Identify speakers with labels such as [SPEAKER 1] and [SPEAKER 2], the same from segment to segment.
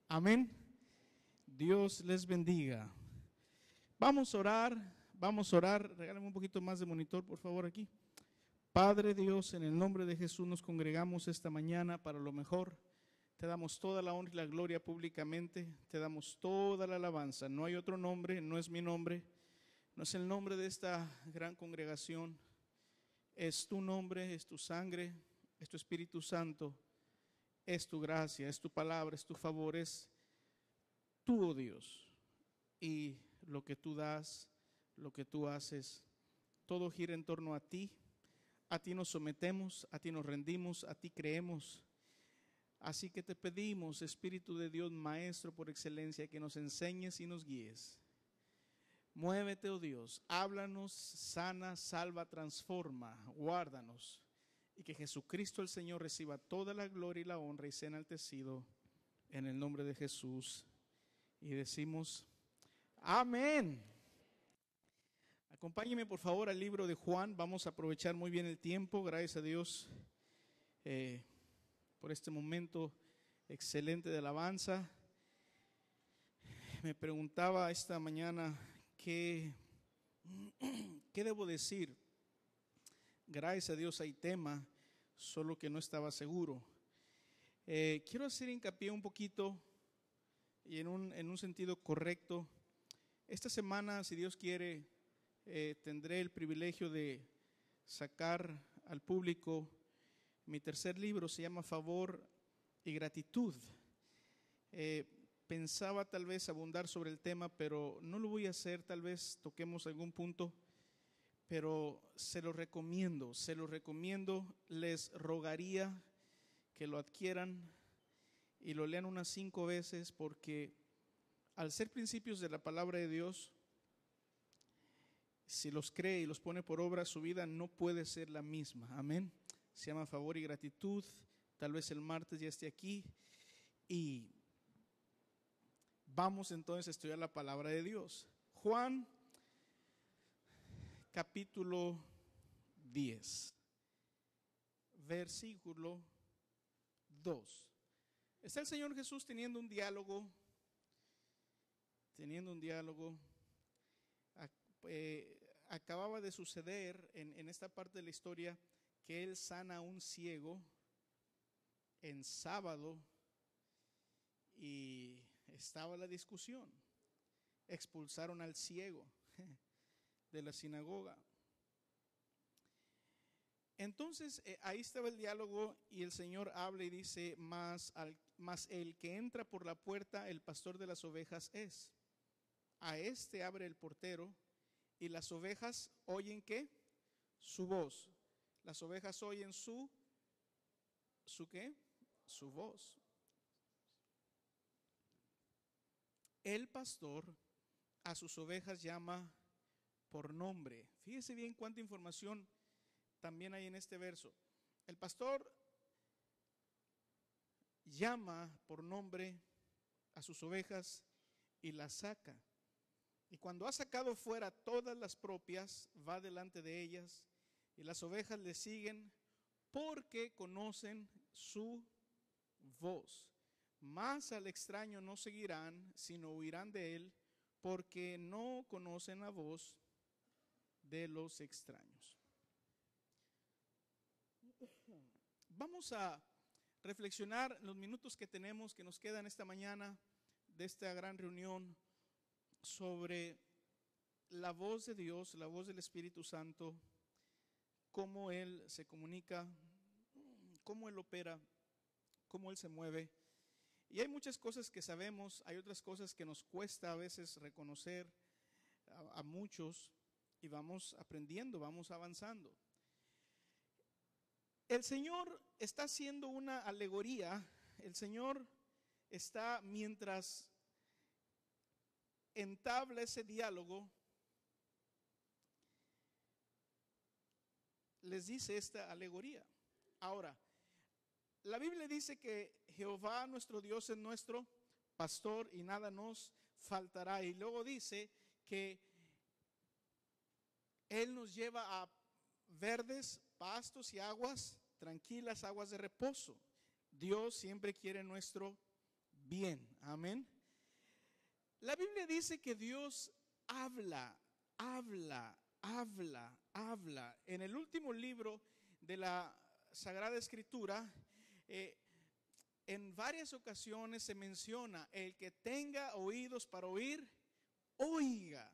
[SPEAKER 1] Amén. Dios les bendiga. Vamos a orar. Regálame un poquito más de monitor, por favor, aquí. Padre Dios, en el nombre de Jesús nos congregamos esta mañana para lo mejor. Te damos toda la honra y la gloria públicamente. Te damos toda la alabanza. No hay otro nombre, no es mi nombre. No es el nombre de esta gran congregación. Es tu nombre, es tu sangre, es tu Espíritu Santo. Es tu gracia, es tu palabra, es tu favor, es tú, oh Dios. Y lo que tú das, lo que tú haces, todo gira en torno a ti. A ti nos sometemos, a ti nos rendimos, a ti creemos. Así que te pedimos, Espíritu de Dios, Maestro por excelencia, que nos enseñes y nos guíes. Muévete, oh Dios, háblanos, sana, salva, transforma, guárdanos. Y que Jesucristo el Señor reciba toda la gloria y la honra y sea enaltecido en el nombre de Jesús. Y decimos, amén. Acompáñeme por favor al libro de Juan. Vamos a aprovechar muy bien el tiempo. Gracias a Dios por este momento excelente de alabanza. Me preguntaba esta mañana qué debo decir. Gracias a Dios hay tema, solo que no estaba seguro. Quiero hacer hincapié un poquito y en un sentido correcto. Esta semana, si Dios quiere, tendré el privilegio de sacar al público mi tercer libro. Se llama Favor y Gratitud. Pensaba tal vez abundar sobre el tema, pero no lo voy a hacer. Tal vez toquemos algún punto. Pero se lo recomiendo, les rogaría que lo adquieran y lo lean unas 5 veces, porque al ser principios de la palabra de Dios, si los cree y los pone por obra, su vida no puede ser la misma. Amén. Se llama Favor y Gratitud. Tal vez el martes ya esté aquí y vamos entonces a estudiar la palabra de Dios. Juan capítulo 10, versículo 2. Está el Señor Jesús teniendo un diálogo. Acababa de suceder en esta parte de la historia que Él sana a un ciego en sábado y estaba la discusión. Expulsaron al ciego de la sinagoga. Entonces ahí estaba el diálogo y el Señor habla y dice, mas el que entra por la puerta, el pastor de las ovejas es. A este abre el portero y las ovejas oyen ¿qué? Su voz. Las ovejas oyen ¿su qué? Su voz. El pastor a sus ovejas llama por nombre. Fíjese bien cuánta información también hay en este verso. El pastor llama por nombre a sus ovejas y las saca. Y cuando ha sacado fuera todas las propias, va delante de ellas y las ovejas le siguen porque conocen su voz. Mas al extraño no seguirán, sino huirán de él, porque no conocen la voz de los extraños. Vamos a reflexionar los minutos que tenemos, que nos quedan esta mañana de esta gran reunión, sobre la voz de Dios, la voz del Espíritu Santo, cómo Él se comunica, cómo Él opera, cómo Él se mueve. Y hay muchas cosas que sabemos, hay otras cosas que nos cuesta a veces reconocer a muchos, y vamos aprendiendo, vamos avanzando. El Señor está haciendo una alegoría. El Señor está, mientras entabla ese diálogo, les dice esta alegoría. Ahora, la Biblia dice que Jehová nuestro Dios es nuestro pastor y nada nos faltará. Y luego dice que Él nos lleva a verdes pastos y aguas tranquilas, aguas de reposo. Dios siempre quiere nuestro bien. Amén. La Biblia dice que Dios habla. En el último libro de la Sagrada Escritura, en varias ocasiones se menciona: el que tenga oídos para oír, oiga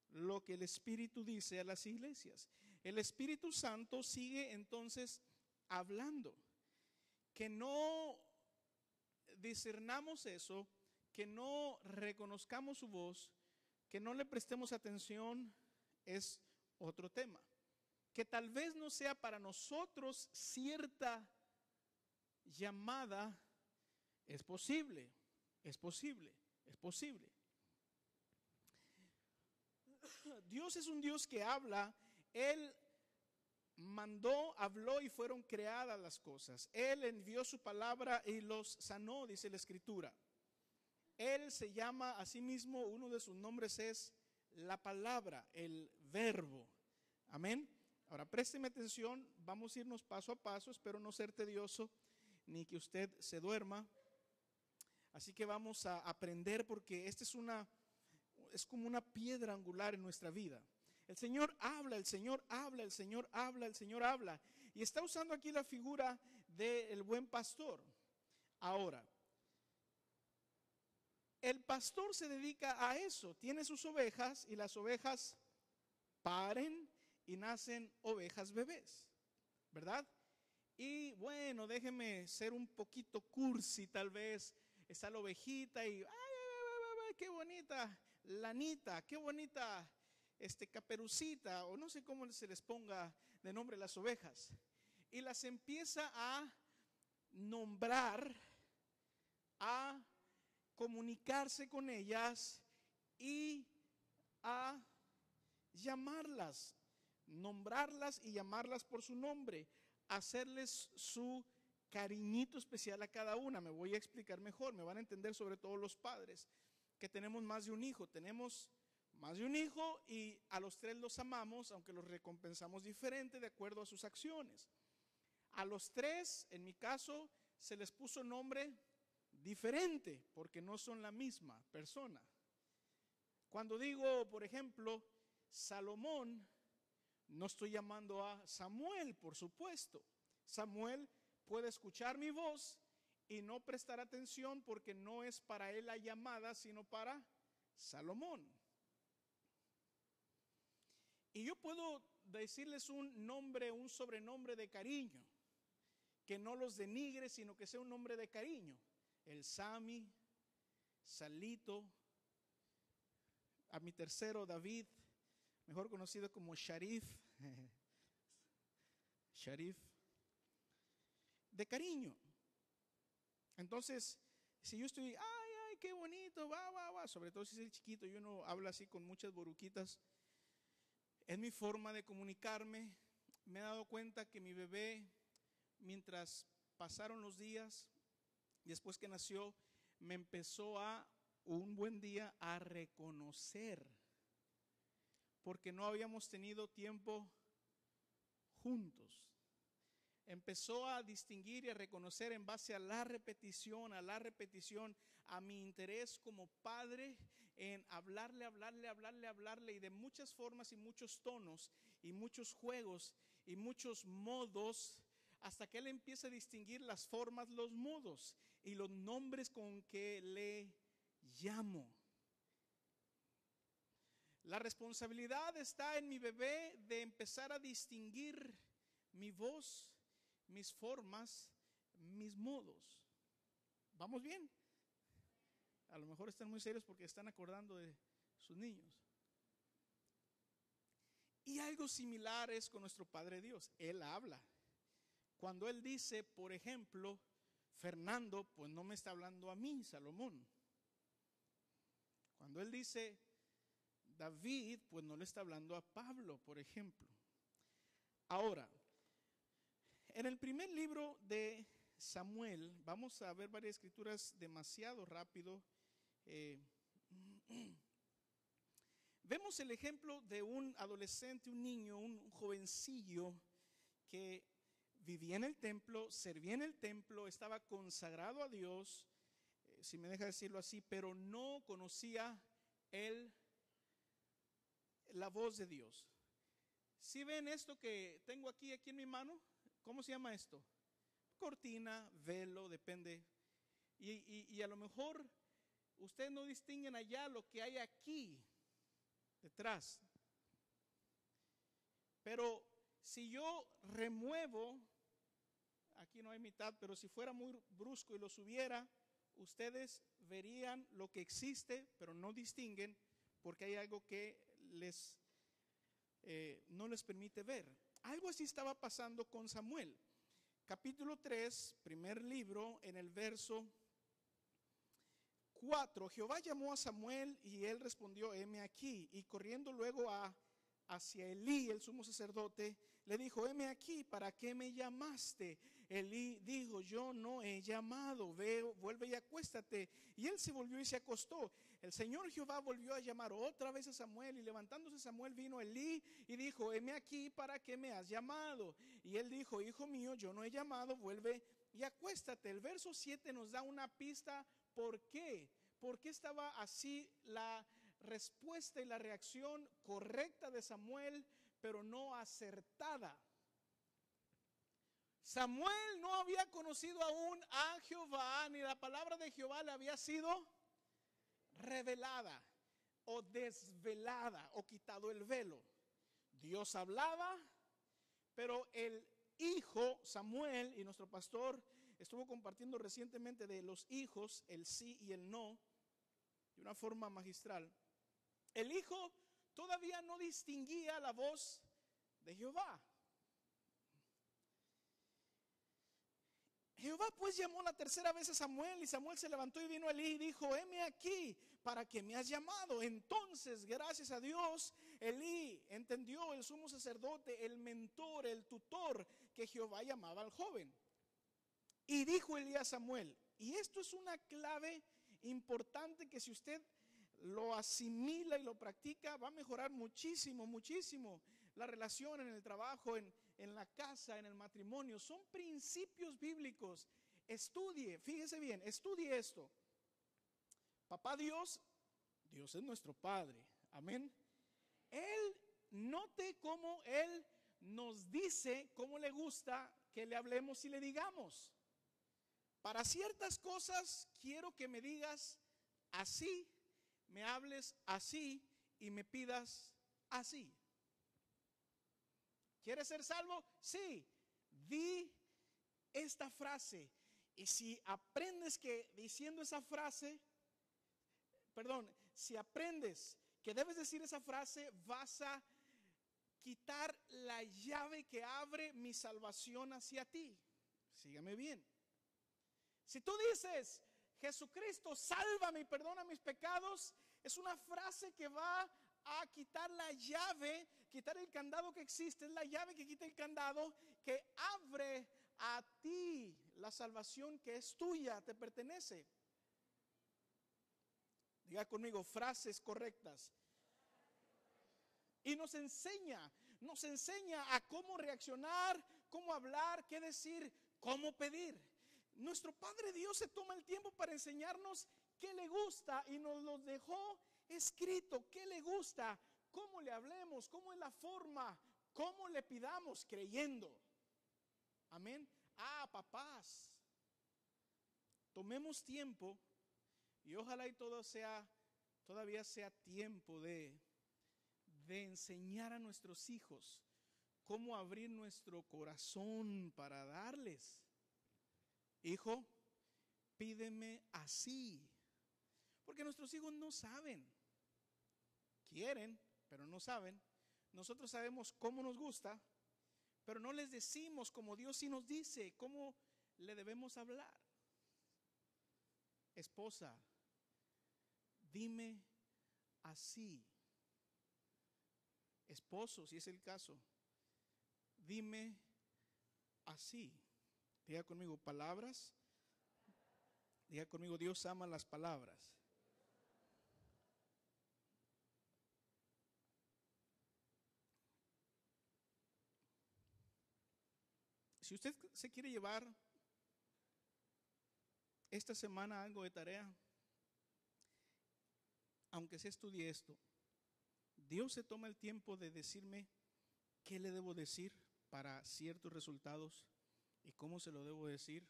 [SPEAKER 1] lo que el Espíritu dice a las iglesias. El Espíritu Santo sigue entonces hablando. Que no discernamos eso, que no reconozcamos su voz, que no le prestemos atención, es otro tema. Que tal vez no sea para nosotros cierta llamada, es posible. Dios es un Dios que habla. Él mandó, habló y fueron creadas las cosas. Él envió su palabra y los sanó, dice la Escritura. Él se llama a sí mismo, uno de sus nombres es la palabra, el verbo. Amén. Ahora présteme atención, vamos a irnos paso a paso, espero no ser tedioso ni que usted se duerma. Así que vamos a aprender, porque esta es como una piedra angular en nuestra vida. El Señor habla, el Señor habla, el Señor habla, el Señor habla. Y está usando aquí la figura del buen pastor. Ahora, el pastor se dedica a eso, tiene sus ovejas y las ovejas paren y nacen ovejas bebés, ¿verdad? Y bueno, déjeme ser un poquito cursi tal vez. Está la ovejita y ¡ay, qué bonita lanita, qué bonita caperucita! O no sé cómo se les ponga de nombre las ovejas. Y las empieza a nombrar, a comunicarse con ellas y a llamarlas, nombrarlas y llamarlas por su nombre, hacerles su cariñito especial a cada una. Me voy a explicar mejor, me van a entender, sobre todo los padres que tenemos más de un hijo. Tenemos más de un hijo y a los tres los amamos, aunque los recompensamos diferente de acuerdo a sus acciones. A los tres, en mi caso, se les puso nombre diferente porque no son la misma persona. Cuando digo, por ejemplo, Salomón, no estoy llamando a Samuel, por supuesto. Samuel puede escuchar mi voz y no prestar atención porque no es para él la llamada, sino para Salomón. Y yo puedo decirles un nombre, un sobrenombre de cariño, que no los denigre, sino que sea un nombre de cariño. El Sami, Salito, a mi tercero David, mejor conocido como Sharif, Sharif, de cariño. Entonces, si yo estoy, ay, qué bonito, va, sobre todo si es el chiquito y uno habla así con muchas boruquitas, es mi forma de comunicarme. Me he dado cuenta que mi bebé, mientras pasaron los días, después que nació, me empezó un buen día a reconocer, porque no habíamos tenido tiempo juntos. Empezó a distinguir y a reconocer en base a la repetición, a mi interés como padre en hablarle y de muchas formas y muchos tonos y muchos juegos y muchos modos, hasta que él empieza a distinguir las formas, los modos y los nombres con que le llamo. La responsabilidad está en mi bebé de empezar a distinguir mi voz, mis formas, mis modos. ¿Vamos bien? A lo mejor están muy serios porque están acordando de sus niños. Y algo similar es con nuestro Padre Dios. Él habla. Cuando Él dice, por ejemplo, Fernando, pues no me está hablando a mí, Salomón. Cuando Él dice David, pues no le está hablando a Pablo, por ejemplo. Ahora, en el primer libro de Samuel, vamos a ver varias escrituras demasiado rápido. Vemos el ejemplo de un adolescente, un niño, un jovencillo que vivía en el templo, servía en el templo, estaba consagrado a Dios. si me deja decirlo así, pero no conocía él la voz de Dios. Si ven esto que tengo aquí en mi mano, ¿cómo se llama esto? Cortina, velo, depende. Y a lo mejor ustedes no distinguen allá lo que hay aquí detrás. Pero si yo remuevo, aquí no hay mitad, pero si fuera muy brusco y lo subiera, ustedes verían lo que existe, pero no distinguen porque hay algo que no les permite ver. Algo así estaba pasando con Samuel. Capítulo 3, primer libro, en el verso 4, Jehová llamó a Samuel y él respondió, heme aquí. Y corriendo luego hacia Elí, el sumo sacerdote, le dijo, heme aquí, ¿para qué me llamaste? Elí dijo, yo no he llamado, ve, vuelve y acuéstate. Y él se volvió y se acostó. El Señor Jehová volvió a llamar otra vez a Samuel, y levantándose Samuel vino a Elí y dijo, heme aquí, ¿para qué me has llamado? Y él dijo, hijo mío, yo no he llamado, vuelve y acuéstate. El verso 7 nos da una pista. ¿Por qué? ¿Por qué estaba así la respuesta y la reacción correcta de Samuel, pero no acertada? Samuel no había conocido aún a Jehová, ni la palabra de Jehová le había sido revelada o desvelada o quitado el velo. Dios hablaba, pero el hijo Samuel, y nuestro pastor estuvo compartiendo recientemente de los hijos, el sí y el no, de una forma magistral. El hijo todavía no distinguía la voz de Jehová. Jehová pues llamó la tercera vez a Samuel, y Samuel se levantó y vino a Elí y dijo, heme aquí, ¿para qué me has llamado? Entonces, gracias a Dios, Elí entendió, el sumo sacerdote, el mentor, el tutor, que Jehová llamaba al joven. Y dijo Elí a Samuel, y esto es una clave importante que si usted lo asimila y lo practica, va a mejorar muchísimo, muchísimo la relación en el trabajo, en la casa, en el matrimonio. Son principios bíblicos. Estudie, fíjese bien, estudie esto. Papá Dios, Dios es nuestro Padre, amén. Él, note cómo Él nos dice cómo le gusta que le hablemos y le digamos. Para ciertas cosas quiero que me digas así, me hables así y me pidas así. ¿Quieres ser salvo? Sí. Di esta frase. Y si aprendes que diciendo esa frase, si aprendes que debes decir esa frase, vas a quitar la llave que abre mi salvación hacia ti. Sígame bien. Si tú dices, Jesucristo, sálvame y perdona mis pecados, es una frase que va a quitar la llave, quitar el candado que existe. Es la llave que quita el candado, que abre a ti la salvación que es tuya, te pertenece. Diga conmigo, frases correctas. Y nos enseña a cómo reaccionar, cómo hablar, qué decir, cómo pedir. Nuestro Padre Dios se toma el tiempo para enseñarnos qué le gusta y nos lo dejó escrito, qué le gusta, cómo le hablemos, cómo es la forma, cómo le pidamos, creyendo. Amén. Papás, tomemos tiempo y ojalá y todavía sea tiempo de enseñar a nuestros hijos cómo abrir nuestro corazón para darles. Hijo, pídeme así. Porque nuestros hijos no saben. Quieren, pero no saben. Nosotros sabemos cómo nos gusta, pero no les decimos como Dios sí nos dice, cómo le debemos hablar. Esposa, dime así. Esposo, si es el caso, dime así. Diga conmigo, palabras. Diga conmigo, Dios ama las palabras. Si usted se quiere llevar esta semana algo de tarea, aunque se estudie esto, Dios se toma el tiempo de decirme qué le debo decir para ciertos resultados y cómo se lo debo decir.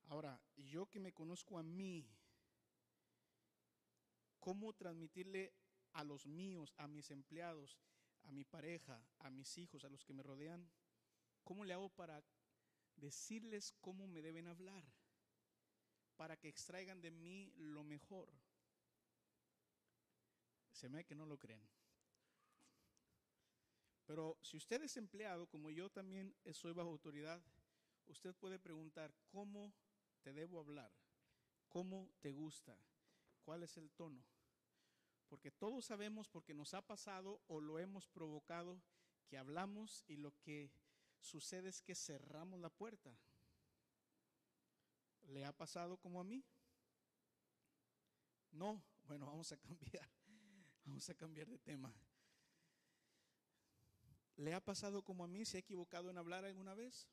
[SPEAKER 1] Ahora, yo que me conozco a mí, cómo transmitirle a los míos, a mis empleados, a mi pareja, a mis hijos, a los que me rodean, cómo le hago para decirles cómo me deben hablar, para que extraigan de mí lo mejor. Se me ve que no lo creen. Pero si usted es empleado, como yo también soy bajo autoridad, usted puede preguntar, ¿cómo te debo hablar? ¿Cómo te gusta? ¿Cuál es el tono? Porque todos sabemos, porque nos ha pasado o lo hemos provocado, que hablamos y lo que sucede es que cerramos la puerta. ¿Le ha pasado como a mí? No, bueno, vamos a cambiar de tema. ¿Le ha pasado como a mí? ¿Se ha equivocado en hablar alguna vez?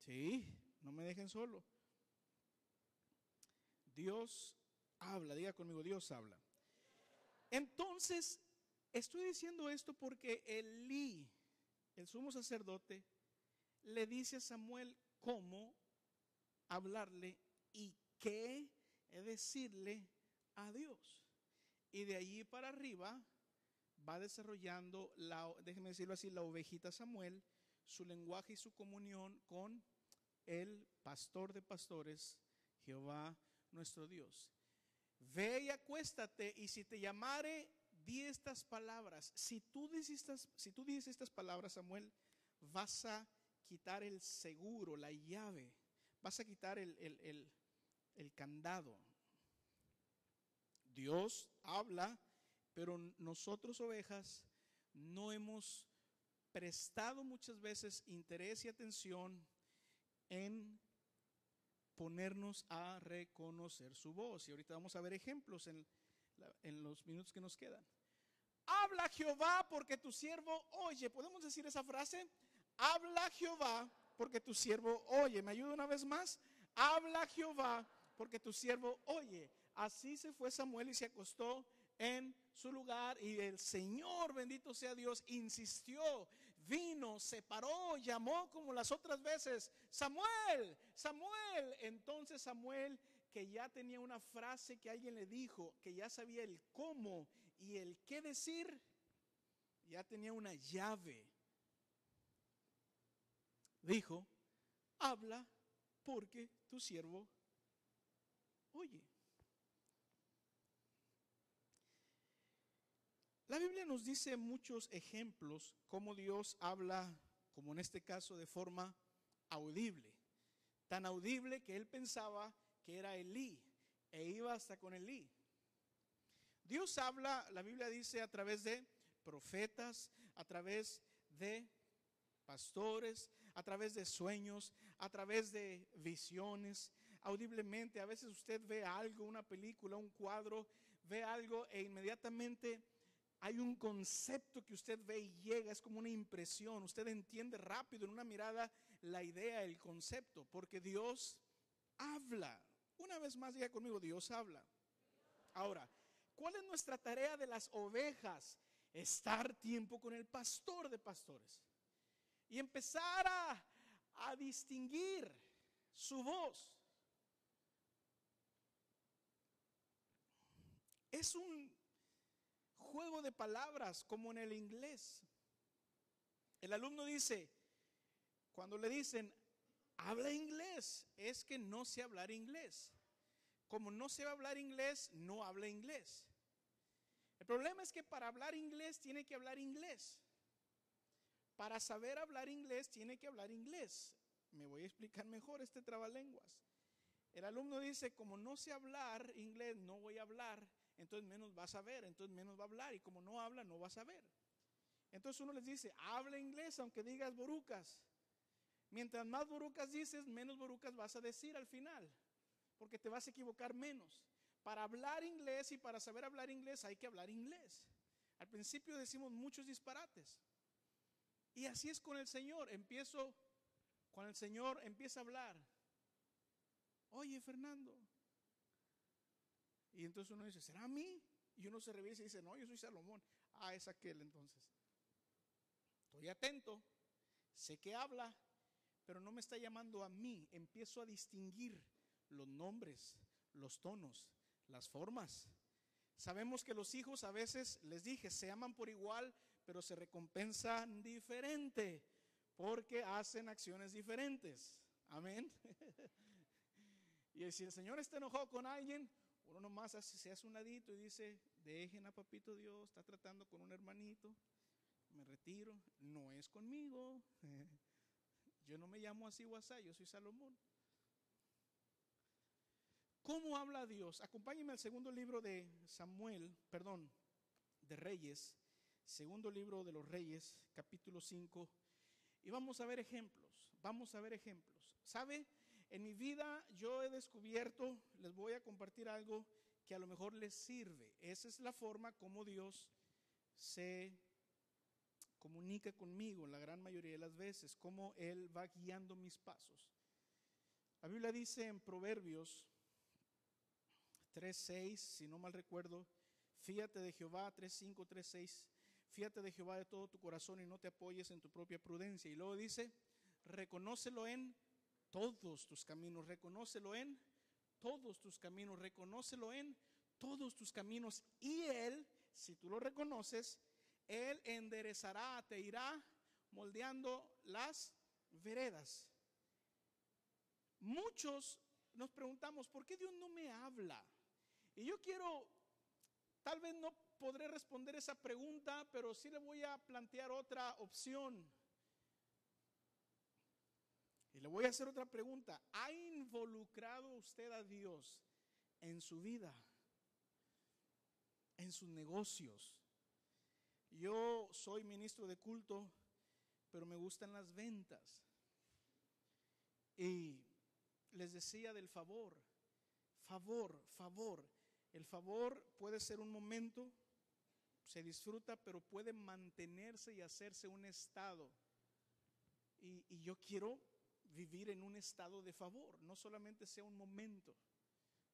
[SPEAKER 1] Sí, no me dejen solo. Dios habla, diga conmigo, Dios habla. Entonces, estoy diciendo esto porque Elí, el sumo sacerdote, le dice a Samuel cómo hablarle y qué decirle a Dios. Y de allí para arriba va desarrollando, déjeme decirlo así, la ovejita Samuel, su lenguaje y su comunión con el pastor de pastores, Jehová nuestro Dios. Ve y acuéstate, y si te llamare, di estas palabras. Si tú dices estas palabras, Samuel, vas a quitar el seguro, la llave, vas a quitar el candado. Dios habla, pero nosotros, ovejas, no hemos prestado muchas veces interés y atención en ponernos a reconocer su voz. Y ahorita vamos a ver ejemplos en los minutos que nos quedan. Habla Jehová porque tu siervo oye. ¿Podemos decir esa frase? Habla Jehová porque tu siervo oye. ¿Me ayuda una vez más? Habla Jehová porque tu siervo oye. Así se fue Samuel y se acostó en su lugar, y el Señor, bendito sea Dios, insistió, vino, se paró, llamó como las otras veces, Samuel, Samuel. Entonces Samuel, que ya tenía una frase que alguien le dijo, que ya sabía el cómo y el qué decir, ya tenía una llave. Dijo, habla porque tu siervo oye. La Biblia nos dice muchos ejemplos cómo Dios habla, como en este caso, de forma audible. Tan audible que él pensaba que era Elí e iba hasta con Elí. Dios habla, la Biblia dice, a través de profetas, a través de pastores, a través de sueños, a través de visiones, audiblemente. A veces usted ve algo, una película, un cuadro, ve algo e inmediatamente hay un concepto que usted ve y llega, es como una impresión. Usted entiende rápido en una mirada la idea, el concepto, porque Dios habla. Una vez más, diga conmigo, Dios habla. Ahora, ¿cuál es nuestra tarea de las ovejas? Estar tiempo con el pastor de pastores y empezar a distinguir su voz. Es un juego de palabras como en el inglés. El alumno dice, cuando le dicen habla inglés, es que no sé hablar inglés. Como no sé hablar inglés, no habla inglés. El problema es que para hablar inglés tiene que hablar inglés. Para saber hablar inglés tiene que hablar inglés. Me voy a explicar mejor este trabalenguas. El alumno dice, como no sé hablar inglés, no voy a hablar. Entonces menos vas a ver, entonces menos va a hablar, y como no habla, no vas a ver. Entonces uno les dice, habla inglés aunque digas borucas. Mientras más borucas dices, menos borucas vas a decir al final, porque te vas a equivocar menos. Para hablar inglés y para saber hablar inglés hay que hablar inglés. Al principio decimos muchos disparates. Y así es con el Señor. Cuando el Señor empieza a hablar, oye Fernando. Y entonces uno dice, ¿será a mí? Y uno se revisa y dice, no, yo soy Salomón. Ah, es aquel entonces. Estoy atento, sé que habla, pero no me está llamando a mí. Empiezo a distinguir los nombres, los tonos, las formas. Sabemos que los hijos a veces, les dije, se aman por igual, pero se recompensan diferente, porque hacen acciones diferentes. Amén. Y si el Señor está enojado con alguien, uno nomás se hace un ladito y dice, dejen a papito Dios, está tratando con un hermanito, me retiro, no es conmigo. Yo no me llamo así o así, yo soy Salomón. ¿Cómo habla Dios? Acompáñenme al segundo libro de de Reyes, segundo libro de los Reyes, capítulo 5, y vamos a ver ejemplos, ¿Sabe? En mi vida yo he descubierto, les voy a compartir algo que a lo mejor les sirve. Esa es la forma como Dios se comunica conmigo la gran mayoría de las veces, cómo Él va guiando mis pasos. La Biblia dice en Proverbios 3:6, si no mal recuerdo, fíate de Jehová, 3:5, 3:6, fíate de Jehová de todo tu corazón y no te apoyes en tu propia prudencia. Y luego dice, reconócelo en todos tus caminos, reconócelo en todos tus caminos, reconócelo en todos tus caminos. Y Él, si tú lo reconoces, Él enderezará, te irá moldeando las veredas. Muchos nos preguntamos, ¿por qué Dios no me habla? Y yo quiero, tal vez no podré responder esa pregunta, pero sí le voy a plantear otra opción. Y le voy a hacer otra pregunta. ¿Ha involucrado usted a Dios en su vida, en sus negocios? Yo soy ministro de culto, pero me gustan las ventas. Y les decía del favor. El favor puede ser un momento, se disfruta, pero puede mantenerse y hacerse un estado. Y yo quiero vivir en un estado de favor, no solamente sea un momento,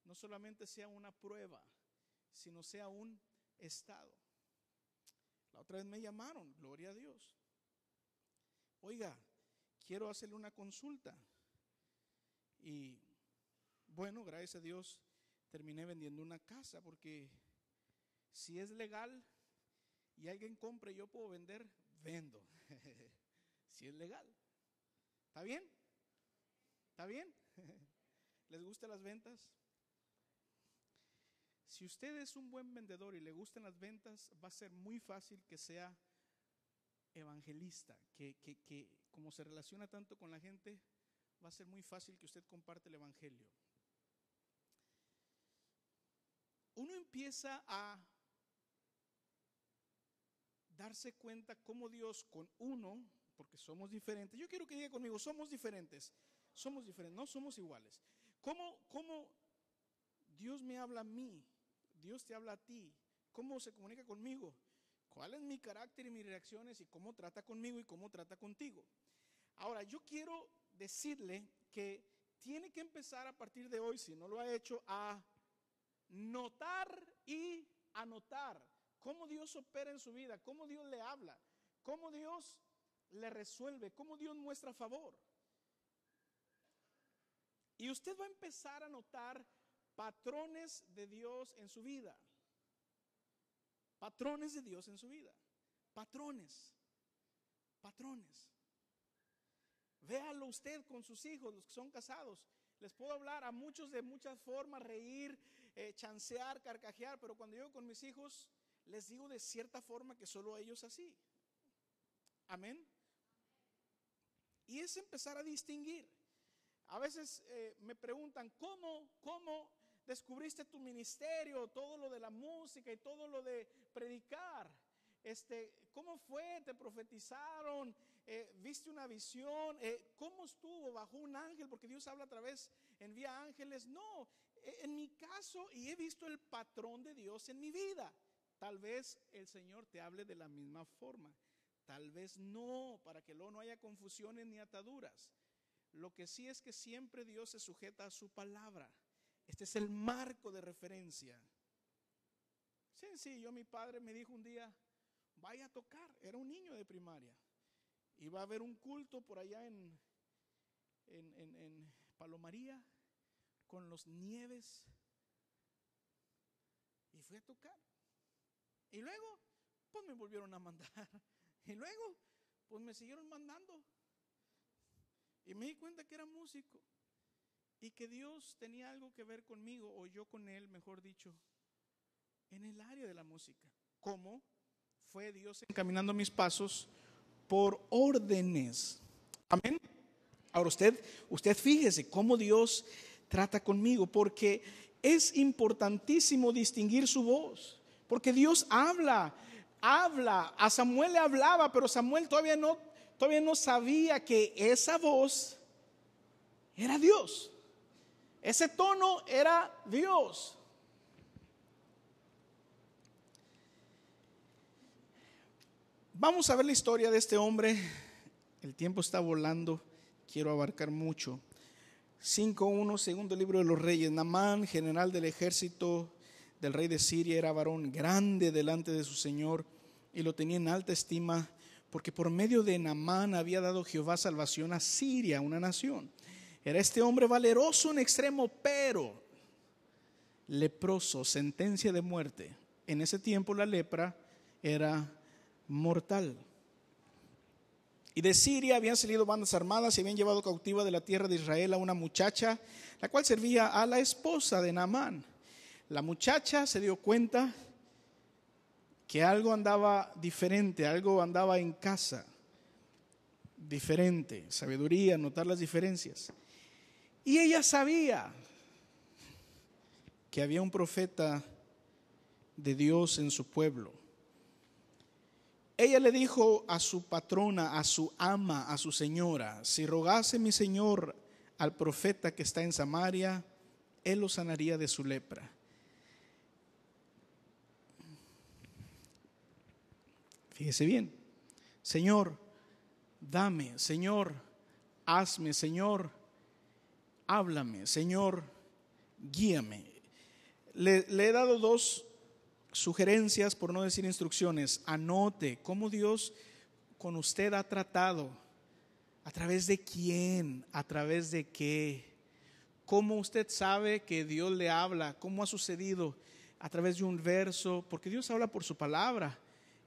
[SPEAKER 1] no solamente sea una prueba, sino sea un estado. La otra vez me llamaron, gloria a Dios. Oiga, quiero hacerle una consulta. Y bueno, gracias a Dios terminé vendiendo una casa, porque si es legal y alguien compra y yo puedo vender, vendo. Si es legal. ¿Está bien? ¿Está bien? ¿Les gustan las ventas? Si usted es un buen vendedor y le gustan las ventas, va a ser muy fácil que sea evangelista, que como se relaciona tanto con la gente, va a ser muy fácil que usted comparte el evangelio. Uno empieza a darse cuenta cómo Dios con uno, porque somos diferentes. Yo quiero que diga conmigo, somos diferentes, no somos iguales. ¿Cómo Dios me habla a mí? Dios te habla a ti. ¿Cómo se comunica conmigo? ¿Cuál es mi carácter y mis reacciones y cómo trata conmigo y cómo trata contigo? Ahora, yo quiero decirle que tiene que empezar a partir de hoy, si no lo ha hecho, a notar y anotar cómo Dios opera en su vida, cómo Dios le habla, cómo Dios le resuelve, cómo Dios muestra favor. Y usted va a empezar a notar patrones de Dios en su vida. Patrones de Dios en su vida. Patrones. Véalo usted con sus hijos, los que son casados. Les puedo hablar a muchos de muchas formas, reír, chancear, carcajear, pero cuando yo con mis hijos les digo de cierta forma que solo a ellos así. Amén. Y es empezar a distinguir. A veces me preguntan, ¿cómo descubriste tu ministerio? Todo lo de la música y todo lo de predicar. ¿Cómo fue? ¿Te profetizaron? ¿Viste una visión? ¿Cómo estuvo? ¿Bajó un ángel? Porque Dios habla a través, envía ángeles. No, en mi caso, y he visto el patrón de Dios en mi vida. Tal vez el Señor te hable de la misma forma. Tal vez no, para que luego no haya confusiones ni ataduras. Lo que sí es que siempre Dios se sujeta a su palabra. Este es el marco de referencia. Sencillo, mi padre me dijo un día, vaya a tocar. Era un niño de primaria. Iba a haber un culto por allá en Palomaría con los Nieves. Y fui a tocar. Y luego, pues me volvieron a mandar. Y luego, pues me siguieron mandando. Y me di cuenta que era músico. Y que Dios tenía algo que ver conmigo, o yo con Él, mejor dicho, en el área de la música. ¿Cómo? Fue Dios encaminando mis pasos por órdenes. Amén. Ahora usted fíjese cómo Dios trata conmigo, porque es importantísimo distinguir su voz, porque Dios habla. A Samuel le hablaba, pero Samuel todavía no sabía que esa voz era Dios. Ese tono era Dios. Vamos a ver la historia de este hombre. El tiempo está volando, quiero abarcar mucho. 5:1, segundo libro de los Reyes. Naamán, general del ejército del rey de Siria, era varón grande delante de su señor y lo tenía en alta estima, porque por medio de Naamán había dado Jehová salvación a Siria, una nación. Era este hombre valeroso en extremo, pero leproso, sentencia de muerte. En ese tiempo la lepra era mortal. Y de Siria habían salido bandas armadas y habían llevado cautiva de la tierra de Israel a una muchacha, la cual servía a la esposa de Naamán. La muchacha se dio cuenta que algo andaba diferente, algo andaba en casa diferente. Sabiduría, notar las diferencias. Y ella sabía que había un profeta de Dios en su pueblo. Ella le dijo a su patrona, a su ama, a su señora: si rogase mi señor al profeta que está en Samaria, él lo sanaría de su lepra. Fíjese bien: Señor, dame; Señor, hazme; Señor, háblame; Señor, guíame. Le he dado dos sugerencias, por no decir instrucciones. Anote cómo Dios con usted ha tratado. ¿A través de quién? ¿A través de qué? ¿Cómo usted sabe que Dios le habla? ¿Cómo ha sucedido? A través de un verso, porque Dios habla por su palabra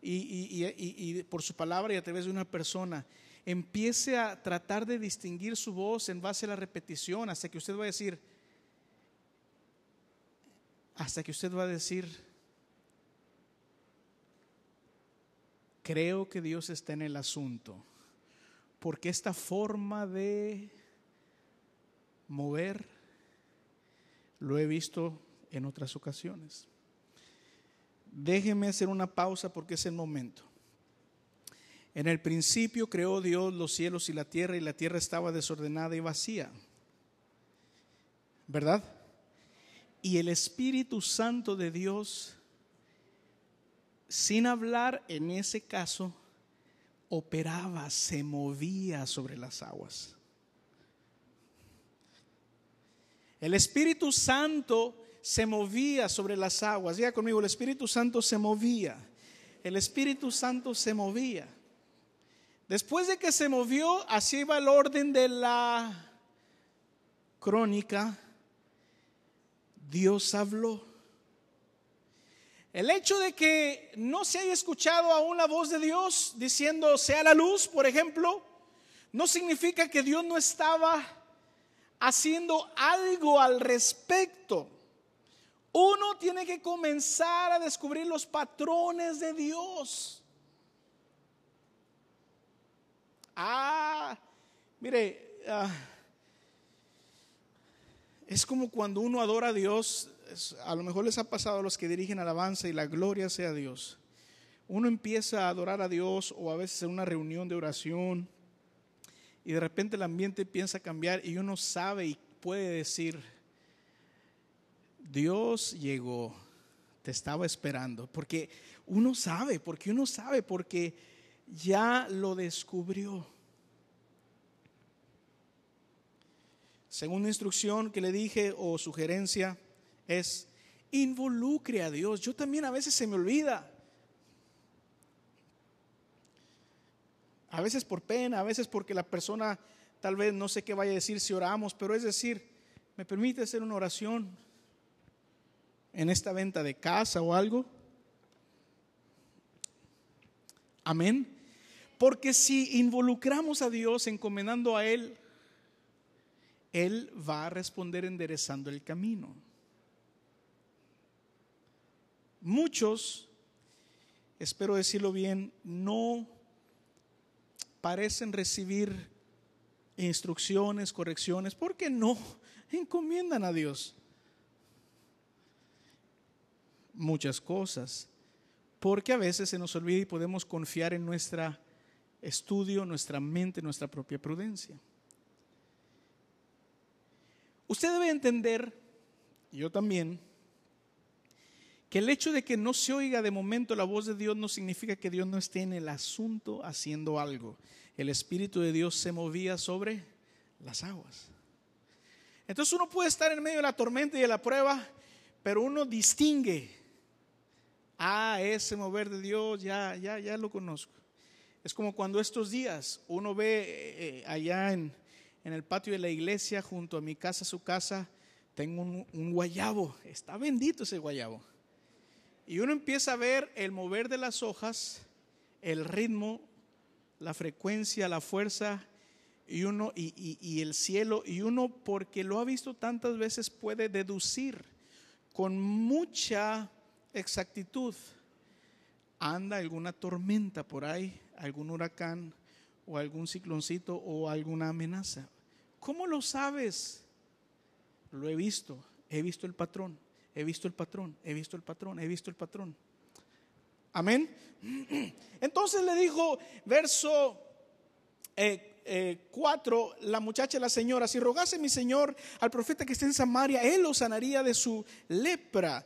[SPEAKER 1] y por su palabra y a través de una persona. Empiece a tratar de distinguir su voz en base a la repetición, hasta que usted va a decir, creo que Dios está en el asunto, porque esta forma de mover lo he visto en otras ocasiones. Déjeme hacer una pausa porque es el momento. En el principio creó Dios los cielos y la tierra estaba desordenada y vacía, ¿verdad? Y el Espíritu Santo de Dios, sin hablar en ese caso, operaba, se movía sobre las aguas. El Espíritu Santo se movía sobre las aguas. Diga conmigo: el Espíritu Santo se movía. El Espíritu Santo se movía. Después de que se movió, así va el orden de la crónica. Dios habló. El hecho de que no se haya escuchado aún la voz de Dios diciendo sea la luz, por ejemplo, no significa que Dios no estaba haciendo algo al respecto. Uno tiene que comenzar a descubrir los patrones de Dios. Mire, es como cuando uno adora a Dios. A lo mejor les ha pasado a los que dirigen alabanza y la gloria sea a Dios. Uno empieza a adorar a Dios, o a veces en una reunión de oración, y de repente el ambiente empieza a cambiar y uno sabe y puede decir: Dios llegó, te estaba esperando. Porque uno sabe, porque ya lo descubrió. segunda instrucción que le dije o sugerencia es: involucre a Dios. Yo también a veces se me olvida. A veces por pena, a veces porque la persona tal vez no sé qué vaya a decir si oramos, pero es decir, ¿me permite hacer una oración en esta venta de casa o algo? Amén. Porque si involucramos a Dios encomendando a Él, Él va a responder enderezando el camino. Muchos, espero decirlo bien, no parecen recibir instrucciones, correcciones, porque no encomiendan a Dios muchas cosas, porque a veces se nos olvida y podemos confiar en nuestro estudio, nuestra mente, nuestra propia prudencia. Usted debe entender, y yo también, que el hecho de que no se oiga de momento la voz de Dios no significa que Dios no esté en el asunto haciendo algo. El Espíritu de Dios se movía sobre las aguas. Entonces uno puede estar en medio de la tormenta y de la prueba, pero uno distingue: ese mover de Dios ya lo conozco. Es como cuando estos días uno ve allá en el patio de la iglesia, junto a mi casa, su casa, tengo un guayabo. Está bendito ese guayabo. Y uno empieza a ver el mover de las hojas, el ritmo, la frecuencia, la fuerza y el cielo. Y uno, porque lo ha visto tantas veces, puede deducir con mucha exactitud: anda alguna tormenta por ahí, algún huracán o algún cicloncito o alguna amenaza. ¿Cómo lo sabes? Lo he visto el patrón. He visto el patrón, he visto el patrón, he visto el patrón. Amén. Entonces le dijo, verso 4, la muchacha, la señora: si rogase mi señor al profeta que esté en Samaria, él lo sanaría de su lepra.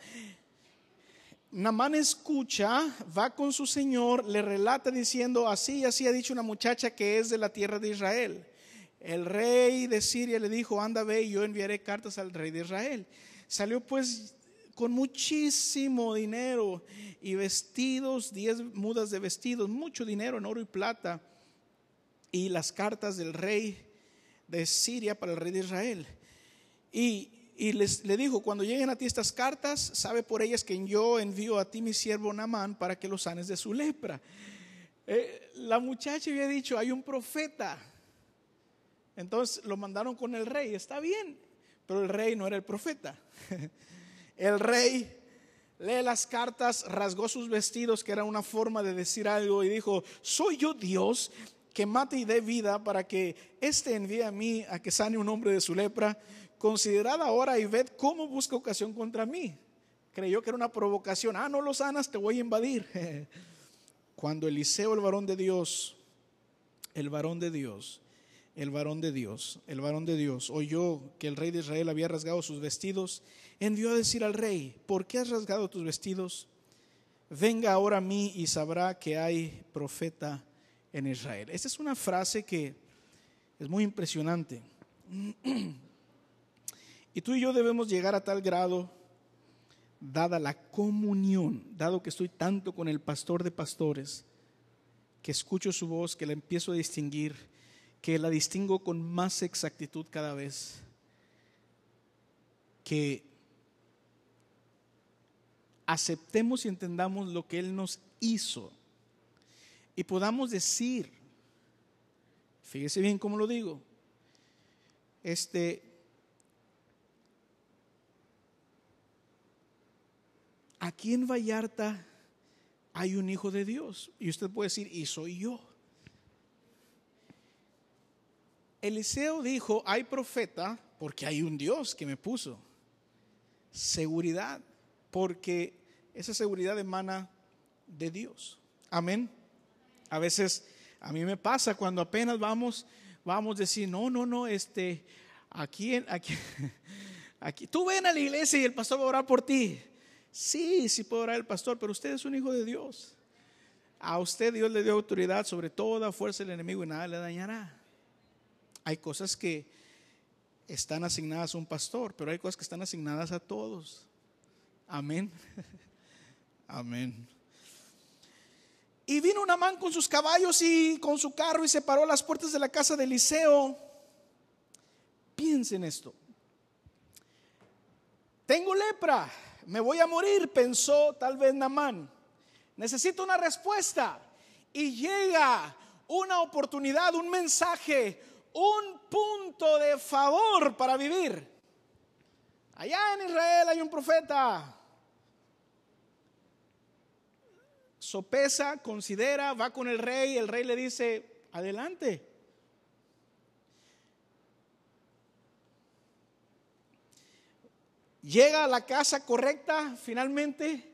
[SPEAKER 1] Naamán escucha, va con su señor, le relata diciendo: así y así ha dicho una muchacha que es de la tierra de Israel. El rey de Siria le dijo: anda, ve, y yo enviaré cartas al rey de Israel. Salió pues con muchísimo dinero y vestidos, 10 mudas de vestidos, mucho dinero en oro y plata, y las cartas del rey de Siria para el rey de Israel. Y le dijo: cuando lleguen a ti estas cartas, sabe por ellas que yo envío a ti mi siervo Naamán para que lo sanes de su lepra. La muchacha había dicho: hay un profeta. Entonces lo mandaron con el rey. Está bien, pero el rey no era el profeta. El rey lee las cartas, rasgó sus vestidos, que era una forma de decir algo, y dijo: ¿soy yo Dios que mate y dé vida para que éste envíe a mí a que sane un hombre de su lepra? Considerad ahora y ved cómo busca ocasión contra mí. Creyó que era una provocación. No lo sanas, te voy a invadir. Cuando Eliseo, el varón de Dios oyó que el rey de Israel había rasgado sus vestidos, envió a decir al rey: ¿por qué has rasgado tus vestidos? Venga ahora a mí y sabrá que hay profeta en Israel. Esta es una frase que es muy impresionante. Y tú y yo debemos llegar a tal grado, dada la comunión, dado que estoy tanto con el pastor de pastores, que escucho su voz, que la empiezo a distinguir, que la distingo con más exactitud cada vez, que aceptemos y entendamos lo que Él nos hizo y podamos decir, fíjese bien cómo lo digo, aquí en Vallarta hay un hijo de Dios, y usted puede decir: y soy yo. Eliseo dijo: hay profeta porque hay un Dios que me puso. Seguridad, porque esa seguridad emana de Dios. Amén. A veces a mí me pasa cuando apenas vamos a decir: no, aquí, tú ven a la iglesia y el pastor va a orar por ti. Sí puede orar el pastor, pero usted es un hijo de Dios. A usted Dios le dio autoridad sobre toda fuerza del enemigo y nada le dañará. Hay cosas que están asignadas a un pastor, pero hay cosas que están asignadas a todos. Amén. Amén. Y vino Naamán con sus caballos y con su carro y se paró a las puertas de la casa de Eliseo. Piensen esto. Tengo lepra, me voy a morir, pensó tal vez Naamán. Necesito una respuesta. Y llega una oportunidad, un mensaje, un punto de favor para vivir. Allá en Israel hay un profeta. Sopesa, considera, va con el rey le dice, adelante. Llega a la casa correcta finalmente.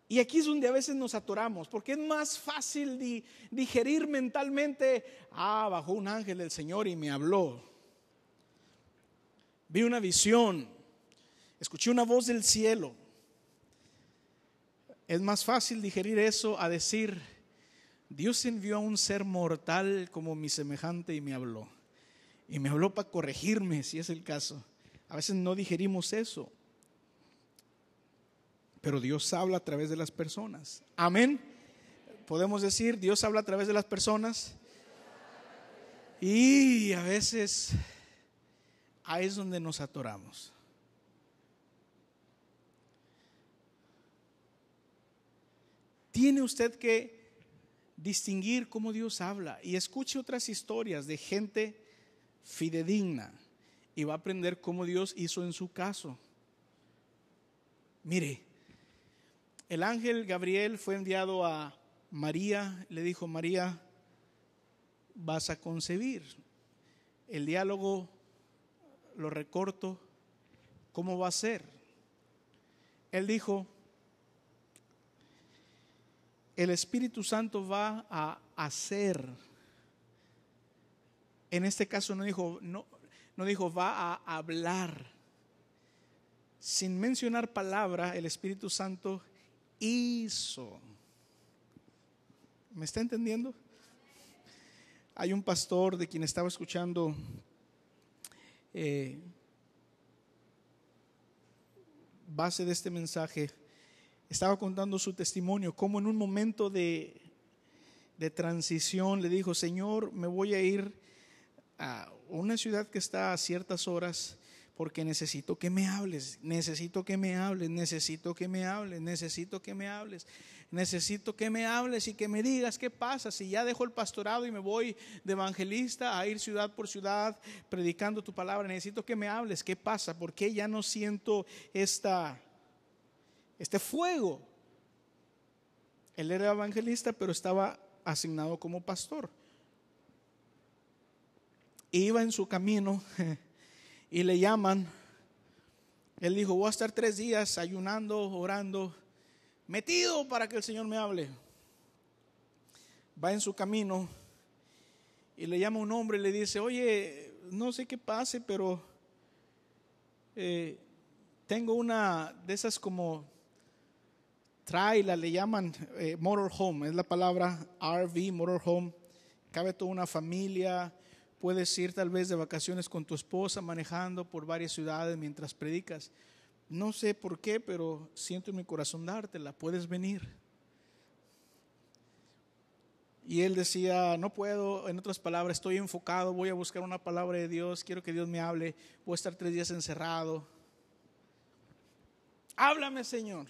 [SPEAKER 1] Y aquí es donde a veces nos atoramos, porque es más fácil digerir mentalmente, bajó un ángel del Señor y me habló. Vi una visión, escuché una voz del cielo. Es más fácil digerir eso a decir, Dios envió a un ser mortal como mi semejante y me habló. Y me habló para corregirme, si es el caso. A veces no digerimos eso. Pero Dios habla a través de las personas. Amén. Podemos decir, Dios habla a través de las personas. Y a veces ahí es donde nos atoramos. Tiene usted que distinguir cómo Dios habla y escuche otras historias de gente fidedigna y va a aprender cómo Dios hizo en su caso. Mire, el ángel Gabriel fue enviado a María, le dijo, María, vas a concebir. El diálogo lo recorto, ¿cómo va a ser? Él dijo, el Espíritu Santo va a hacer. En este caso no dijo va a hablar. Sin mencionar palabra, el Espíritu Santo hizo. ¿Me está entendiendo? Hay un pastor de quien estaba escuchando base de este mensaje. Estaba contando su testimonio, cómo en un momento de transición le dijo, Señor, me voy a ir a una ciudad que está a ciertas horas porque necesito que me hables, necesito que me hables, necesito que me hables, necesito que me hables, necesito que me hables y que me digas qué pasa si ya dejo el pastorado y me voy de evangelista a ir ciudad por ciudad predicando tu palabra. Necesito que me hables, qué pasa, por qué ya no siento este fuego. Él era evangelista, pero estaba asignado como pastor. Iba en su camino y le llaman. Él dijo, voy a estar 3 días ayunando, orando, metido para que el Señor me hable. Va en su camino y le llama un hombre y le dice, oye, no sé qué pase, pero tengo una de esas como trailer, le llaman motorhome, es la palabra RV, motorhome. Cabe toda una familia. Puedes ir tal vez de vacaciones con tu esposa manejando por varias ciudades mientras predicas. No sé por qué, pero siento en mi corazón dártela, puedes venir. Y él decía, no puedo, en otras palabras, estoy enfocado, voy a buscar una palabra de Dios, quiero que Dios me hable, voy a estar 3 días encerrado. Háblame, Señor.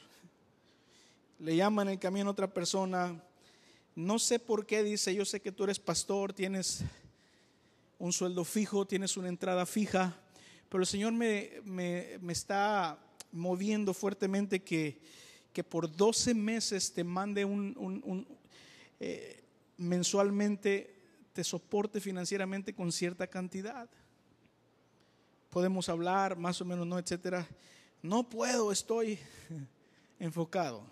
[SPEAKER 1] Le llaman en el camino a otra persona, no sé por qué, dice, yo sé que tú eres pastor, tienes un sueldo fijo, tienes una entrada fija, pero el Señor me está moviendo fuertemente que por 12 meses te mande mensualmente, te soporte financieramente con cierta cantidad. Podemos hablar más o menos, no, etcétera. No puedo, estoy enfocado.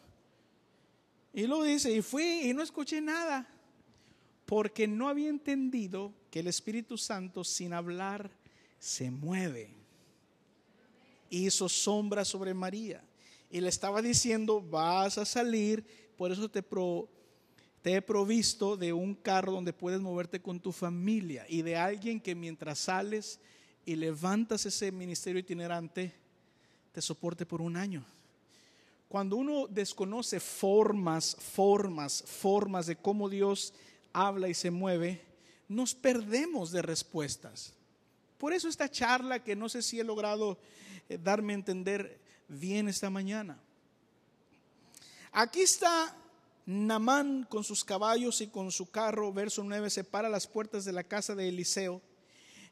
[SPEAKER 1] Y luego dice, y fui y no escuché nada, porque no había entendido que el Espíritu Santo sin hablar se mueve. Hizo sombra sobre María y le estaba diciendo, vas a salir, por eso Te he provisto de un carro donde puedes moverte con tu familia y de alguien que mientras sales y levantas ese ministerio itinerante te soporte por un año. Cuando uno desconoce formas de cómo Dios habla y se mueve, nos perdemos de respuestas. Por eso esta charla, que no sé si he logrado darme a entender bien esta mañana. Aquí está Naamán con sus caballos y con su carro. Verso 9, se para a las puertas de la casa de Eliseo.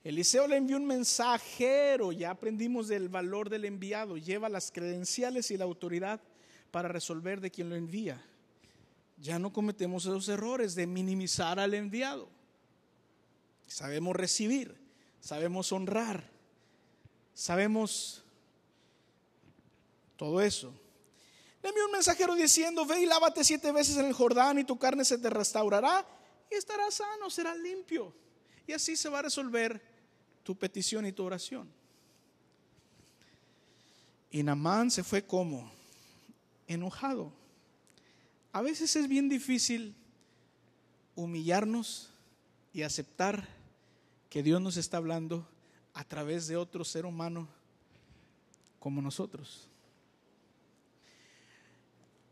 [SPEAKER 1] Eliseo le envió un mensajero. Ya aprendimos del valor del enviado. Lleva las credenciales y la autoridad para resolver de quien lo envía. Ya no cometemos esos errores de minimizar al enviado. Sabemos recibir, sabemos honrar, sabemos todo eso. Le envió un mensajero diciendo: ve y lávate 7 veces en el Jordán y tu carne se te restaurará y estarás sano, serás limpio. Y así se va a resolver tu petición y tu oración. Y Naamán se fue como enojado. A veces es bien difícil humillarnos y aceptar que Dios nos está hablando a través de otro ser humano como nosotros.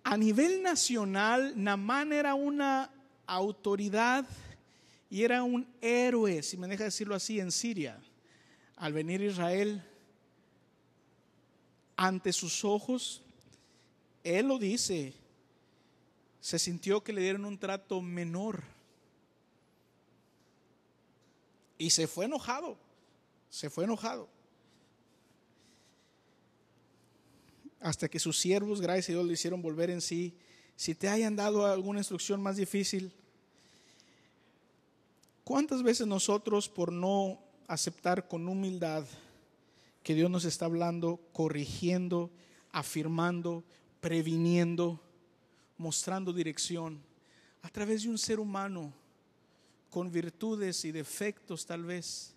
[SPEAKER 1] A nivel nacional, Naamán era una autoridad y era un héroe, si me deja decirlo así, en Siria. Al venir a Israel, ante sus ojos, él lo dice, se sintió que le dieron un trato menor. Y se fue enojado. Hasta que sus siervos, gracias a Dios, le hicieron volver en sí. Si te hayan dado alguna instrucción más difícil, ¿cuántas veces nosotros, por no aceptar con humildad que Dios nos está hablando, corrigiendo, afirmando, previniendo, mostrando dirección a través de un ser humano con virtudes y defectos tal vez,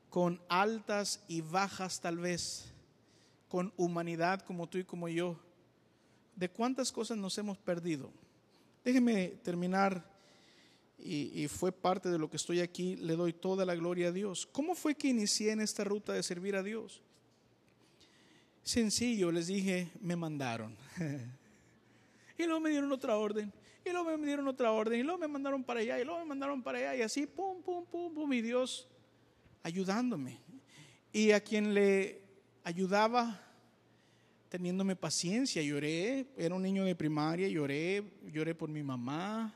[SPEAKER 1] con altas y bajas tal vez, con humanidad como tú y como yo? ¿De cuántas cosas nos hemos perdido? Déjeme terminar, y fue parte de lo que estoy aquí. Le doy toda la gloria a Dios. ¿Cómo fue que inicié en esta ruta de servir a Dios? Sencillo, les dije, me mandaron. Y luego me dieron otra orden, y luego me dieron otra orden, y luego me mandaron para allá, y luego me mandaron para allá, y así, pum, pum, pum, pum, y Dios ayudándome. Y a quien le ayudaba, teniéndome paciencia. Lloré, era un niño de primaria, lloré por mi mamá,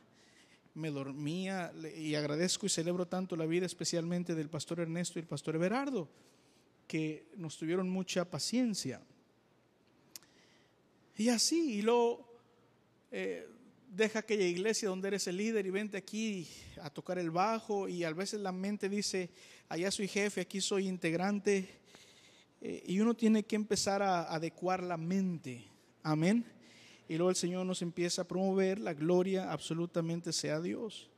[SPEAKER 1] me dormía, y agradezco y celebro tanto la vida, especialmente del pastor Ernesto y el pastor Everardo, que nos tuvieron mucha paciencia. Y así, y luego deja aquella iglesia donde eres el líder y vente aquí a tocar el bajo, y a veces la mente dice, allá soy jefe, aquí soy integrante, y uno tiene que empezar a adecuar la mente. Amén. Y luego el Señor nos empieza a promover, la gloria absolutamente sea Dios.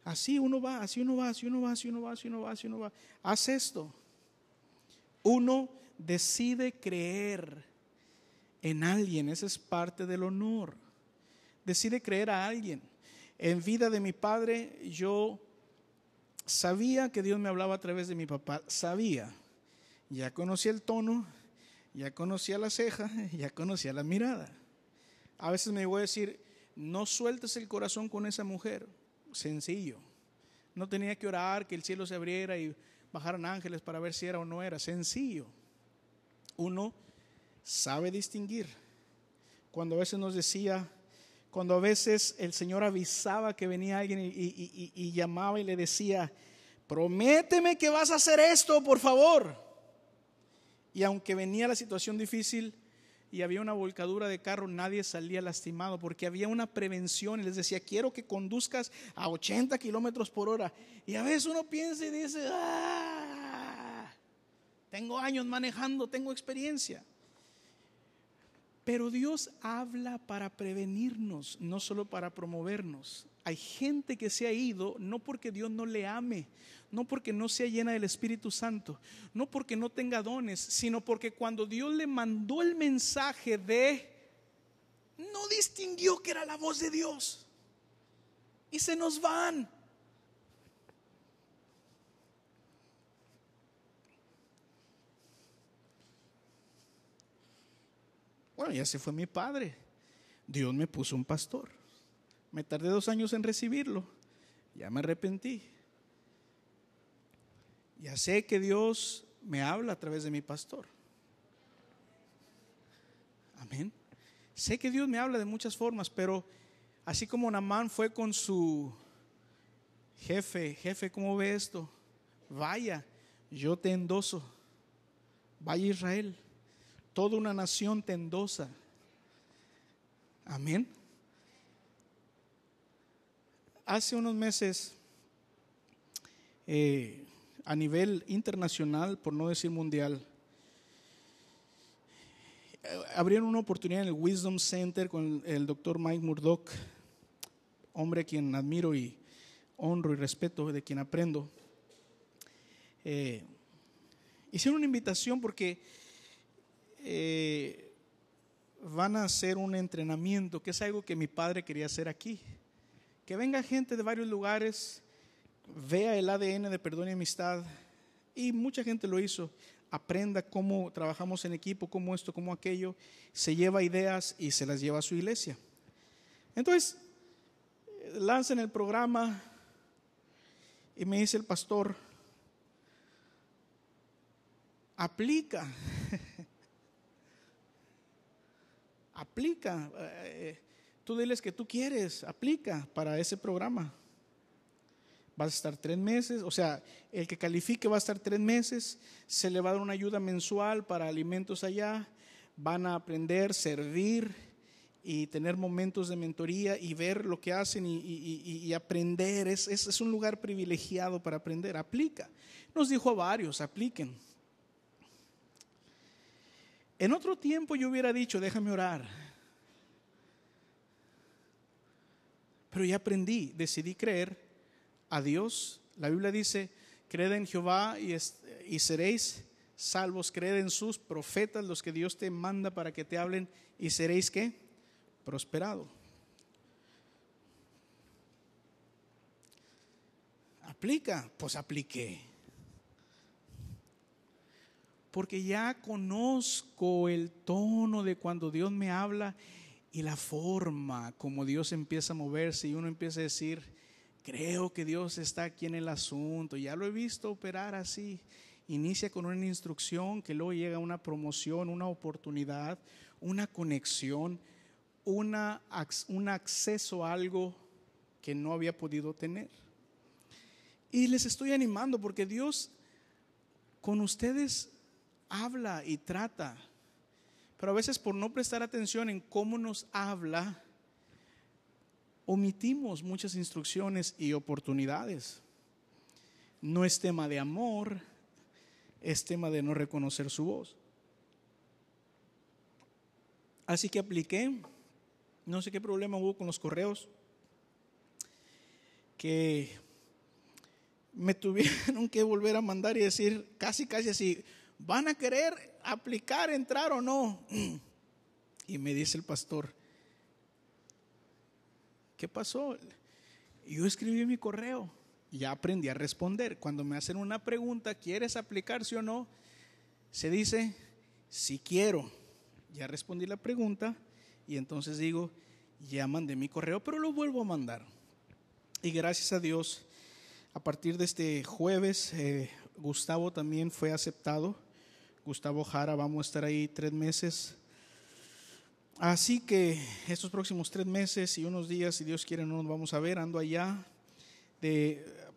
[SPEAKER 1] Así uno va. Haz esto. Uno decide creer en alguien, esa es parte del honor. Decide creer a alguien. En vida de mi padre, yo sabía que Dios me hablaba a través de mi papá. Sabía. Ya conocía el tono, ya conocía la ceja, ya conocía la mirada. A veces me voy a decir, no sueltes el corazón con esa mujer. Sencillo. No tenía que orar que el cielo se abriera y bajaran ángeles para ver si era o no era. Sencillo. Uno sabe distinguir. Cuando a veces nos decía, cuando a veces el Señor avisaba que venía alguien y llamaba y le decía, prométeme que vas a hacer esto, por favor. Y aunque venía la situación difícil y había una volcadura de carro, nadie salía lastimado, porque había una prevención. Y les decía, quiero que conduzcas a 80 kilómetros por hora. Y a veces uno piensa y dice, tengo años manejando, tengo experiencia. Pero Dios habla para prevenirnos, no solo para promovernos. Hay gente que se ha ido no porque Dios no le ame, no porque no sea llena del Espíritu Santo, no porque no tenga dones, sino porque cuando Dios le mandó el mensaje no distinguió que era la voz de Dios. y se nos van. Bueno, ya se fue mi padre. Dios me puso un pastor. Me tardé 2 años en recibirlo. Ya me arrepentí. Ya sé que Dios me habla a través de mi pastor. Amén. Sé que Dios me habla de muchas formas, pero así como Naamán fue con su jefe, ¿cómo ve esto? Vaya, yo te endoso. Vaya Israel, toda una nación te endosa. Amén. Hace unos meses, a nivel internacional, por no decir mundial, abrieron una oportunidad en el Wisdom Center con el doctor Mike Murdock, hombre a quien admiro y honro y respeto, de quien aprendo. Hicieron una invitación porque van a hacer un entrenamiento, que es algo que mi padre quería hacer aquí. Que venga gente de varios lugares, vea el ADN de perdón y amistad, y mucha gente lo hizo. Aprenda cómo trabajamos en equipo, cómo esto, cómo aquello, se lleva ideas y se las lleva a su iglesia. Entonces, lanzan el programa y me dice el pastor, aplica, aplica, tú diles que tú quieres, aplica para ese programa. Vas a estar 3 meses, o sea, el que califique va a estar 3 meses, se le va a dar una ayuda mensual para alimentos allá, van a aprender, servir y tener momentos de mentoría y ver lo que hacen y aprender. Es un lugar privilegiado para aprender. Aplica. Nos dijo a varios, apliquen. En otro tiempo yo hubiera dicho, déjame orar. Pero ya aprendí, decidí creer a Dios. La Biblia dice, creed en Jehová y seréis salvos. Creed en sus profetas, los que Dios te manda para que te hablen, y seréis ¿qué? Prosperado. ¿Aplica? Pues apliqué. Porque ya conozco el tono de cuando Dios me habla y la forma como Dios empieza a moverse, y uno empieza a decir, creo que Dios está aquí en el asunto. Ya lo he visto operar así. Inicia con una instrucción, que luego llega una promoción, una oportunidad, una conexión, un acceso a algo que no había podido tener. Y les estoy animando porque Dios con ustedes habla y trata, pero a veces por no prestar atención en cómo nos habla, omitimos muchas instrucciones y oportunidades. No es tema de amor, es tema de no reconocer su voz. Así que apliqué. No sé qué problema hubo con los correos, que me tuvieron que volver a mandar y decir casi así, ¿van a querer aplicar, entrar o no? Y me dice el pastor, ¿qué pasó? Yo escribí mi correo, ya aprendí a responder. Cuando me hacen una pregunta, ¿quieres aplicar, sí o no? Se dice, sí quiero. Ya respondí la pregunta y entonces digo, ya mandé mi correo, pero lo vuelvo a mandar. Y gracias a Dios, a partir de este jueves, Gustavo también fue aceptado. Gustavo Jara, vamos a estar ahí 3 meses. Así que estos próximos 3 meses y unos días, si Dios quiere, no nos vamos a ver. Ando allá,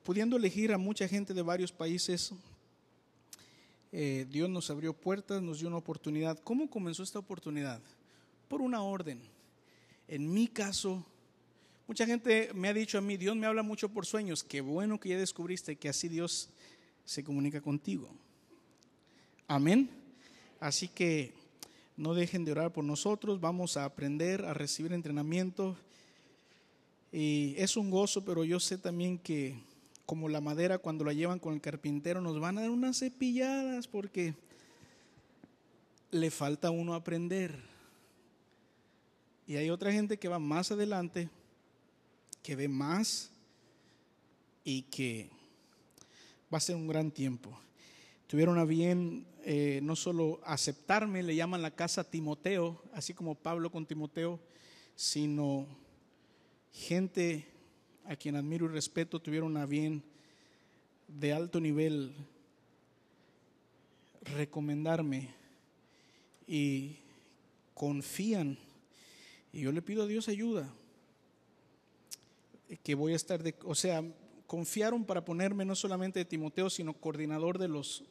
[SPEAKER 1] pudiendo elegir a mucha gente de varios países. Dios nos abrió puertas, nos dio una oportunidad. ¿Cómo comenzó esta oportunidad? Por una orden. En mi caso, mucha gente me ha dicho a mí, Dios me habla mucho por sueños. Qué bueno que ya descubriste que así Dios se comunica contigo. Amén. Así que no dejen de orar por nosotros. Vamos a aprender a recibir entrenamiento. Y es un gozo, pero yo sé también que como la madera cuando la llevan con el carpintero nos van a dar unas cepilladas porque le falta a uno aprender. Y hay otra gente que va más adelante que ve más y que va a ser un gran tiempo. Tuvieron a bien no solo aceptarme, le llaman la casa Timoteo, así como Pablo con Timoteo, sino gente a quien admiro y respeto, tuvieron a bien de alto nivel recomendarme y confían, y yo le pido a Dios ayuda, que voy a estar confiaron para ponerme no solamente de Timoteo, sino coordinador de los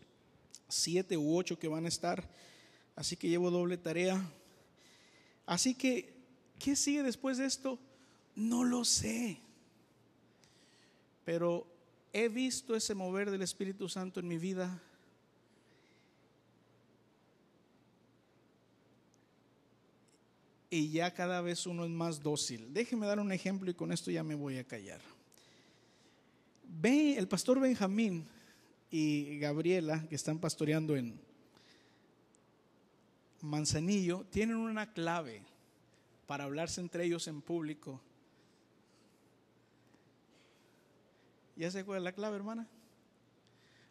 [SPEAKER 1] 7 u 8 que van a estar, así que llevo doble tarea. Así que, ¿qué sigue después de esto? No lo sé, pero he visto ese mover del Espíritu Santo en mi vida. Y ya cada vez uno es más dócil. Déjeme dar un ejemplo y con esto ya me voy a callar. El pastor Benjamín y Gabriela, que están pastoreando en Manzanillo, tienen una clave para hablarse entre ellos en público. ¿Ya se acuerda la clave, hermana?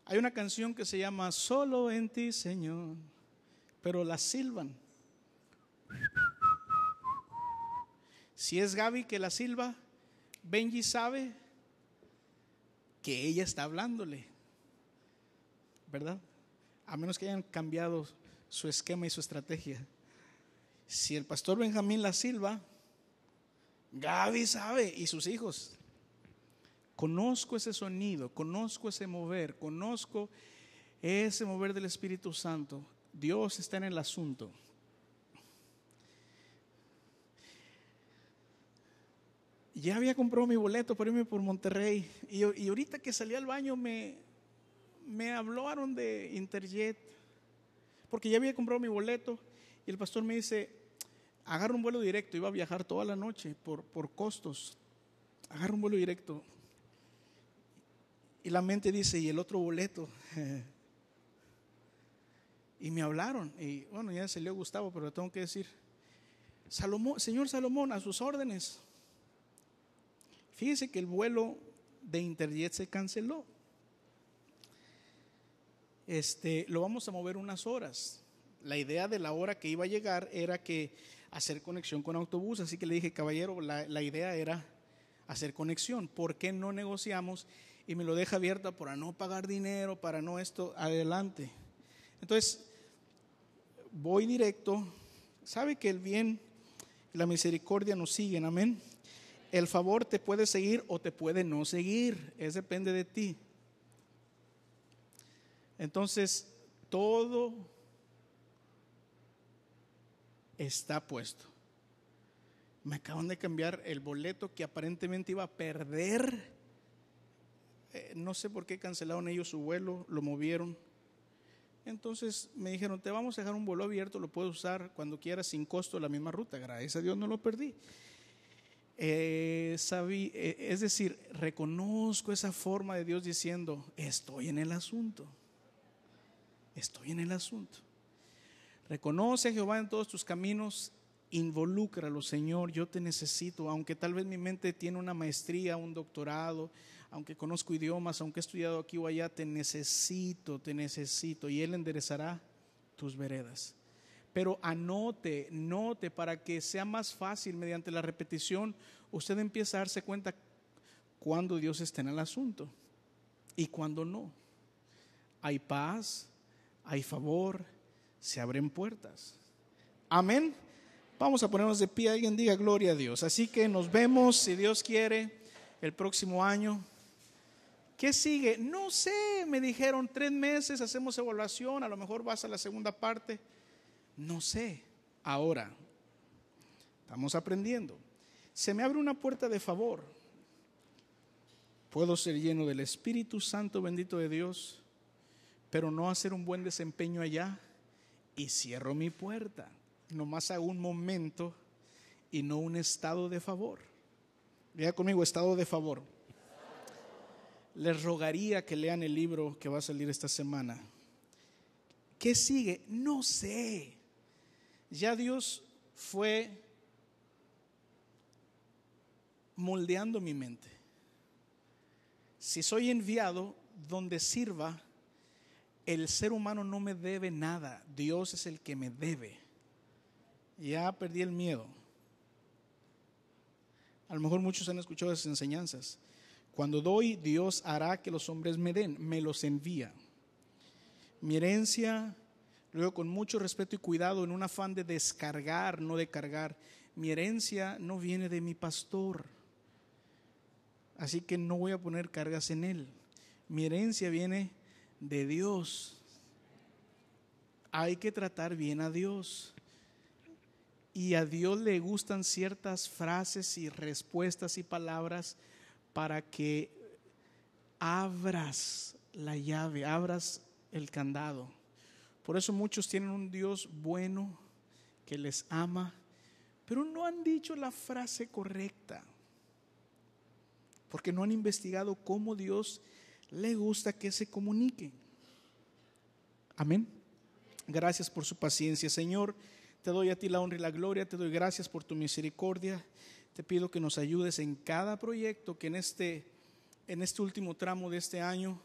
[SPEAKER 1] Hay una canción que se llama Solo en ti, Señor, pero la silban. Si es Gaby que la silba, Benji sabe que ella está hablándole, ¿verdad? A menos que hayan cambiado su esquema y su estrategia. Si el pastor Benjamín la silba, Gaby sabe, y sus hijos. Conozco ese sonido, conozco ese mover, conozco ese mover del Espíritu Santo. Dios está en el asunto. Ya había comprado mi boleto para irme por Monterrey y ahorita que salí al baño me hablaron de Interjet, porque ya había comprado mi boleto y el pastor me dice, agarra un vuelo directo. Iba a viajar toda la noche por costos, agarra un vuelo directo. Y la mente dice, ¿y el otro boleto? Y me hablaron y bueno, ya se le Gustavo, pero le tengo que decir, señor Salomón, a sus órdenes. Fíjese que el vuelo de Interjet se canceló. Lo vamos a mover unas horas. La idea de la hora que iba a llegar era que hacer conexión con autobús. Así que le dije, caballero, la idea era hacer conexión. ¿Por qué no negociamos y me lo deja abierta para no pagar dinero, para no esto? Adelante. Entonces, voy directo. ¿Sabe que el bien y la misericordia nos siguen? Amén. El favor te puede seguir o te puede no seguir, depende de ti. Entonces, todo está puesto. Me acaban de cambiar el boleto que aparentemente iba a perder. No sé por qué cancelaron ellos su vuelo, lo movieron. Entonces me dijeron, te vamos a dejar un vuelo abierto, lo puedes usar cuando quieras sin costo, la misma ruta. Gracias a Dios no lo perdí. Es decir, reconozco esa forma de Dios diciendo, estoy en el asunto. Estoy en el asunto. Reconoce a Jehová en todos tus caminos, involúcralo, Señor, yo te necesito. Aunque tal vez mi mente tiene una maestría, un doctorado, aunque conozco idiomas, aunque he estudiado aquí o allá, te necesito, y Él enderezará tus veredas. Pero note para que sea más fácil mediante la repetición, usted empieza a darse cuenta cuando Dios está en el asunto y cuando no. Hay paz, hay favor, se abren puertas. Amén. Vamos a ponernos de pie, alguien diga gloria a Dios. Así que nos vemos, si Dios quiere, el próximo año. ¿Qué sigue? No sé, me dijeron 3 meses, hacemos evaluación, a lo mejor vas a la segunda parte. No sé, ahora estamos aprendiendo. Se me abre una puerta de favor. Puedo ser lleno del Espíritu Santo bendito de Dios, pero no hacer un buen desempeño allá y cierro mi puerta. Nomás hago un momento y no un estado de favor. Diga conmigo, estado de favor. Les rogaría que lean el libro que va a salir esta semana. ¿Qué sigue? No sé. Ya Dios fue moldeando mi mente. Si soy enviado, donde sirva, el ser humano no me debe nada. Dios es el que me debe. Ya perdí el miedo. A lo mejor muchos han escuchado esas enseñanzas. Cuando doy, Dios hará que los hombres me den, me los envía. Mi herencia, luego con mucho respeto y cuidado, en un afán de descargar, no de cargar, mi herencia no viene de mi pastor, así que no voy a poner cargas en él. Mi herencia viene de Dios. Hay que tratar bien a Dios. Y a Dios le gustan ciertas frases y respuestas y palabras para que abras la llave, abras el candado. Por eso muchos tienen un Dios bueno que les ama, pero no han dicho la frase correcta, porque no han investigado cómo Dios le gusta que se comunique. Amén. Gracias por su paciencia, Señor. Te doy a ti la honra y la gloria. Te doy gracias por tu misericordia. Te pido que nos ayudes en cada proyecto que en este último tramo de este año,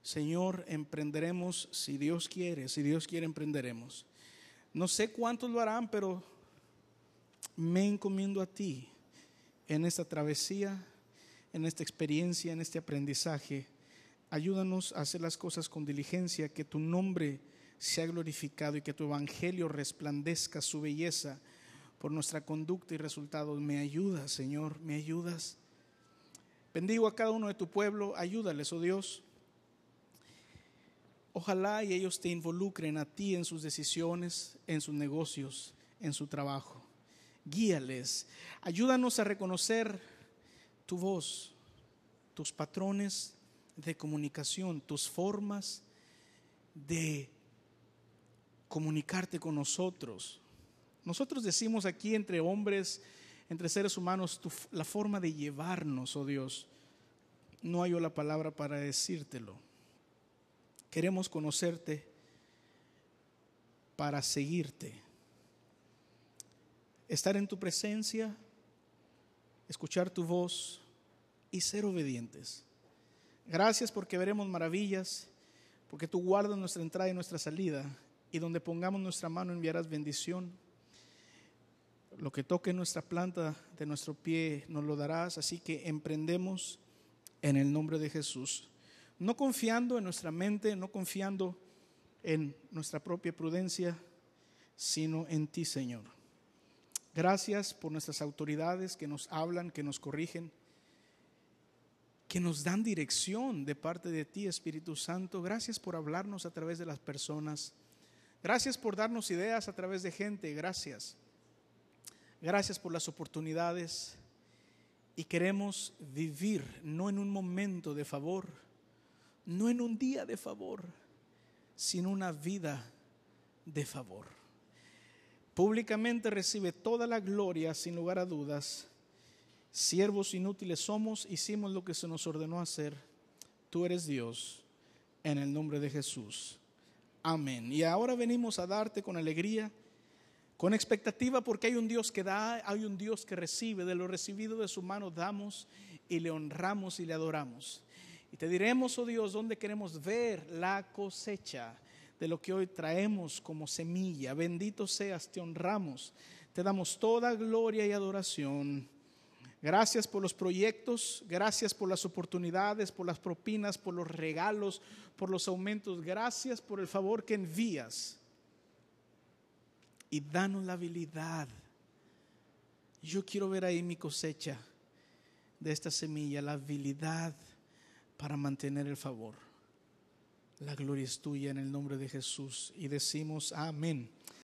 [SPEAKER 1] Señor, emprenderemos. Si Dios quiere emprenderemos. No sé cuántos lo harán, pero me encomiendo a ti en esta travesía, en esta experiencia, en este aprendizaje. Ayúdanos a hacer las cosas con diligencia, que tu nombre sea glorificado y que tu evangelio resplandezca su belleza por nuestra conducta y resultados. Me ayudas, Señor, me ayudas. Bendigo a cada uno de tu pueblo, ayúdales, oh Dios. Ojalá y ellos te involucren a ti en sus decisiones, en sus negocios, en su trabajo. Guíales, ayúdanos a reconocer tu voz, tus patrones de comunicación, tus formas de comunicarte con nosotros. Nosotros decimos aquí entre hombres, entre seres humanos, la forma de llevarnos, oh Dios. No hallo la palabra para decírtelo. Queremos conocerte para seguirte, estar en tu presencia, escuchar tu voz y ser obedientes. Gracias porque veremos maravillas, porque tú guardas nuestra entrada y nuestra salida, y donde pongamos nuestra mano enviarás bendición. Lo que toque nuestra planta de nuestro pie nos lo darás, así que emprendemos en el nombre de Jesús. No confiando en nuestra mente, no confiando en nuestra propia prudencia, sino en ti, Señor. Gracias por nuestras autoridades que nos hablan, que nos corrigen, que nos dan dirección de parte de ti, Espíritu Santo. Gracias por hablarnos a través de las personas. Gracias por darnos ideas a través de gente. Gracias. Gracias por las oportunidades. Y queremos vivir no en un momento de favor, no en un día de favor, sino una vida de favor. Públicamente recibe toda la gloria, sin lugar a dudas. Siervos inútiles somos, hicimos lo que se nos ordenó hacer. Tú eres Dios, en el nombre de Jesús. Amén. Y ahora venimos a darte con alegría, con expectativa, porque hay un Dios que da, hay un Dios que recibe. De lo recibido de su mano damos y le honramos y le adoramos. Y te diremos, oh Dios, dónde queremos ver la cosecha de lo que hoy traemos como semilla. Bendito seas, te honramos, te damos toda gloria y adoración. Gracias por los proyectos, gracias por las oportunidades, por las propinas, por los regalos, por los aumentos. Gracias por el favor que envías. Y danos la habilidad. Yo quiero ver ahí mi cosecha de esta semilla, la habilidad para mantener el favor. La gloria es tuya en el nombre de Jesús. Y decimos amén.